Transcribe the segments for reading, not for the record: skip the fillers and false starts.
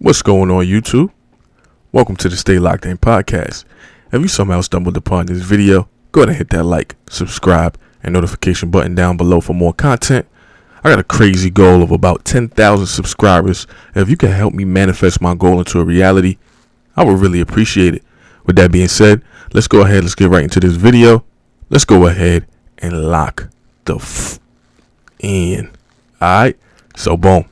What's going on, YouTube? Welcome to the Stay Locked In podcast. If you somehow stumbled upon this video, go ahead and hit that like, subscribe, and notification button down below for more content. I got a crazy goal of about 10,000 subscribers. If you can help me manifest my goal into a reality, I would really appreciate it. With that being said, let's go ahead. Let's get right into this video. Let's go ahead and lock the in. All right. So boom.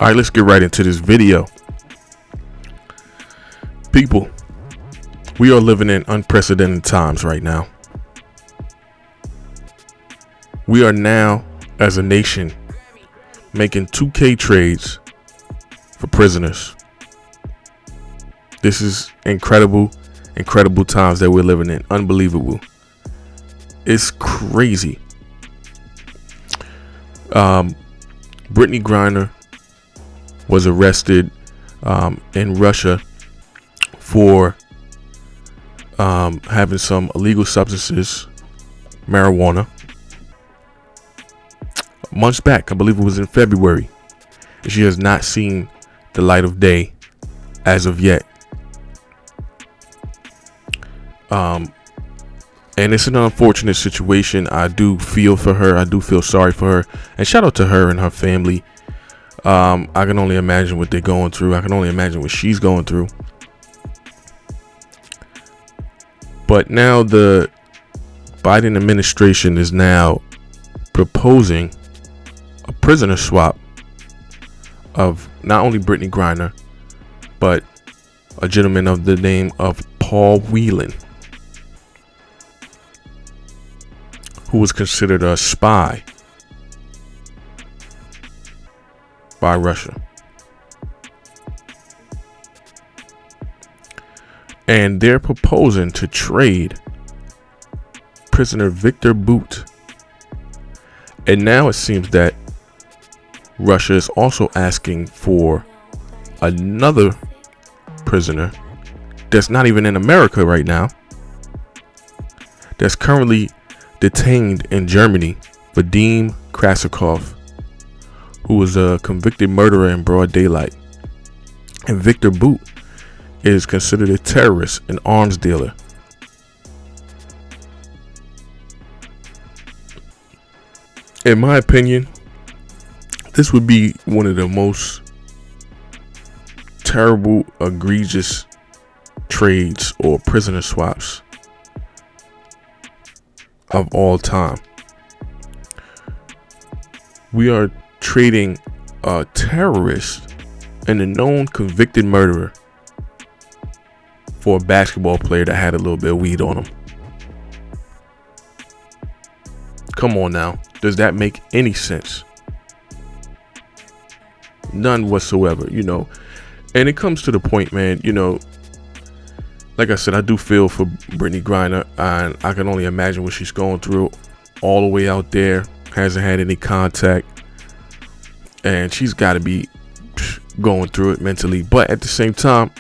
All right, let's get right into this video. People, we are living in unprecedented times right now. We are now, as a nation, making 2K trades for prisoners. This is incredible times that we're living in. Unbelievable. It's crazy. Brittney Griner was arrested in Russia for having some illegal substances, marijuana, months back. I believe it was in February. She has not seen the light of day as of yet. And it's an unfortunate situation. I do feel for her. I do feel sorry for her. And shout out to her and her family. I can only imagine what they're going through. I can only imagine what she's going through. But now the Biden administration is now proposing a prisoner swap of not only Brittney Griner, but a gentleman of the name of Paul Whelan, who was considered a spy by Russia. And they're proposing to trade prisoner Victor Bout. And now it seems that Russia is also asking for another prisoner that's not even in America right now, that's currently detained in Germany, Vadim Krasikov, who was a convicted murderer in broad daylight. And Victor Bout is considered a terrorist, an arms dealer. In my opinion, this would be one of the most terrible, egregious trades or prisoner swaps of all time. We are trading a terrorist and a known convicted murderer for a basketball player that had a little bit of weed on him. Come on now. Does that make any sense? None whatsoever, And it comes to the point, man, like I said, I do feel for Brittney Griner, and I can only imagine what she's going through all the way out there. Hasn't had any contact. And she's got to be going through it mentally. But at the same time,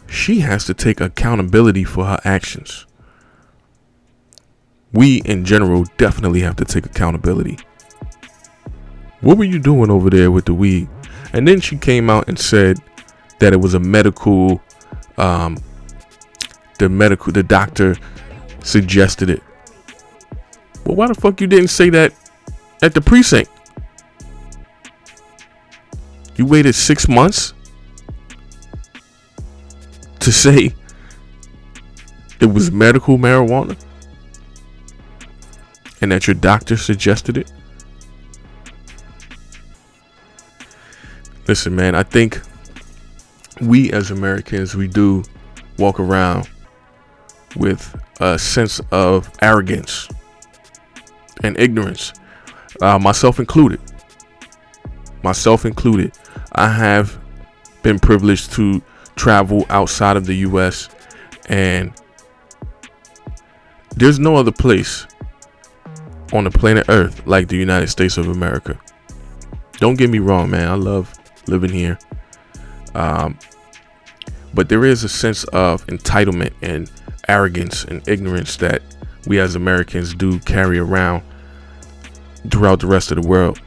she has to take accountability for her actions. We, in general, definitely have to take accountability. What were you doing over there with the weed? And then she came out and said that it was a medical, the doctor suggested it. Well, why the fuck you didn't say that at the precinct? You waited 6 months to say it was medical marijuana and that your doctor suggested it? Listen, man, I think we as Americans, we do walk around with a sense of arrogance and ignorance, myself included. I have been privileged to travel outside of the U.S. and there's no other place on the planet Earth like the United States of America. Don't get me wrong, man. I love living here. But there is a sense of entitlement and arrogance and ignorance that we as Americans do carry around throughout the rest of the world.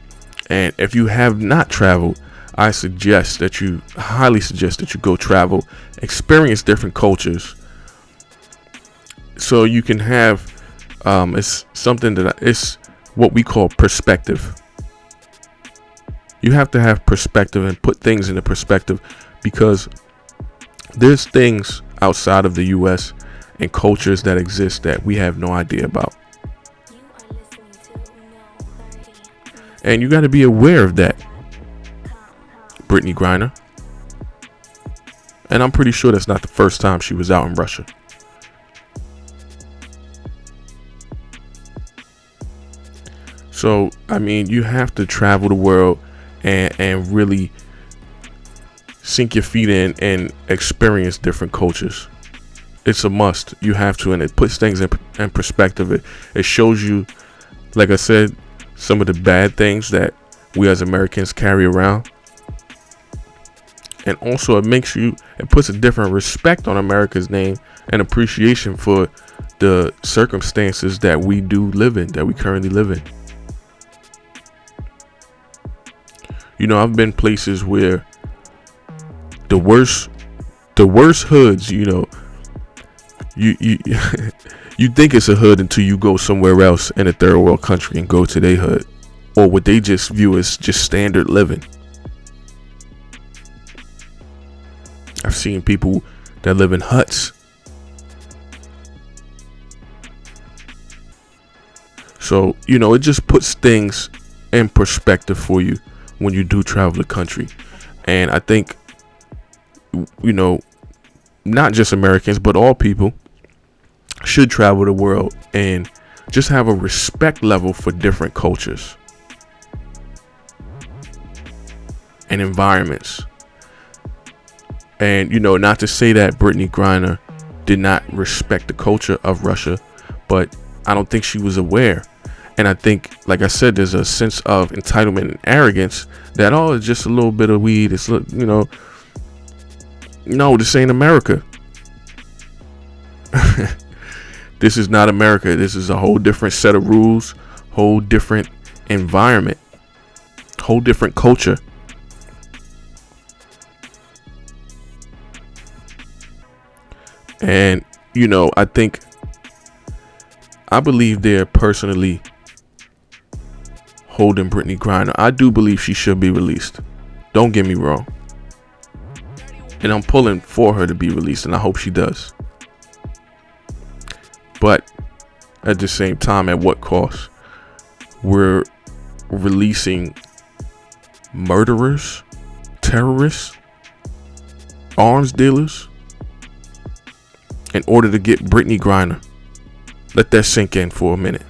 And if you have not traveled, I highly suggest that you go travel, experience different cultures, so you can have it's something that it's what we call perspective. You have to have perspective and put things into perspective, because there's things outside of the US and cultures that exist that we have no idea about. And you got to be aware of that, Brittney Griner. And I'm pretty sure that's not the first time she was out in Russia. So, I mean, you have to travel the world and really sink your feet in and experience different cultures. It's a must. You have to, and it puts things in perspective. It shows you, like I said, some of the bad things that we as Americans carry around. And also it puts a different respect on America's name and appreciation for the circumstances that we do live in, that we currently live in. You know, I've been places where the worst hoods, you know, you you think it's a hood until you go somewhere else in a third world country and go to their hood, or what they just view as just standard living. I've seen people that live in huts. So, you know, it just puts things in perspective for you when you do travel the country. And I think, you know, not just Americans, but all people should travel the world and just have a respect level for different cultures and environments. And, you know, not to say that Brittney Griner did not respect the culture of Russia, but I don't think she was aware. And I think, like I said, there's a sense of entitlement and arrogance that, oh, it's just a little bit of weed. It's, you know, no, this ain't America. This is not America. This is a whole different set of rules, whole different environment, whole different culture. And, you know, I believe they're personally holding Brittney Griner. I do believe she should be released. Don't get me wrong. And I'm pulling for her to be released, and I hope she does. But at the same time, at what cost? We're releasing murderers, terrorists, arms dealers in order to get Brittney Griner. Let that sink in for a minute.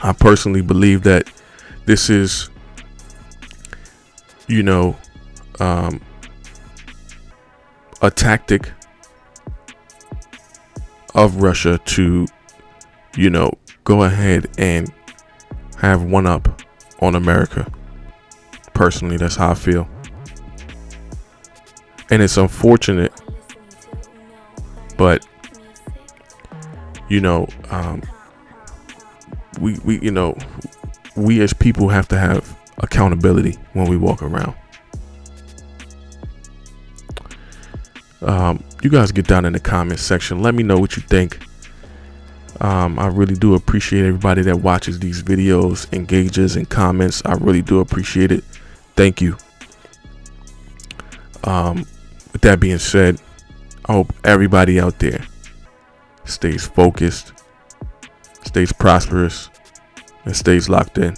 I personally believe that this is, you know, a tactic of Russia to, you know, go ahead and have one up on America. Personally, that's how I feel. And it's unfortunate, but, you know, we as people have to have accountability when we walk around. You guys get down in the comments section. Let me know what you think. I really do appreciate everybody that watches these videos, engages and comments. I really do appreciate it. Thank you. With that being said, I hope everybody out there stays focused, stays prosperous, and stays locked in.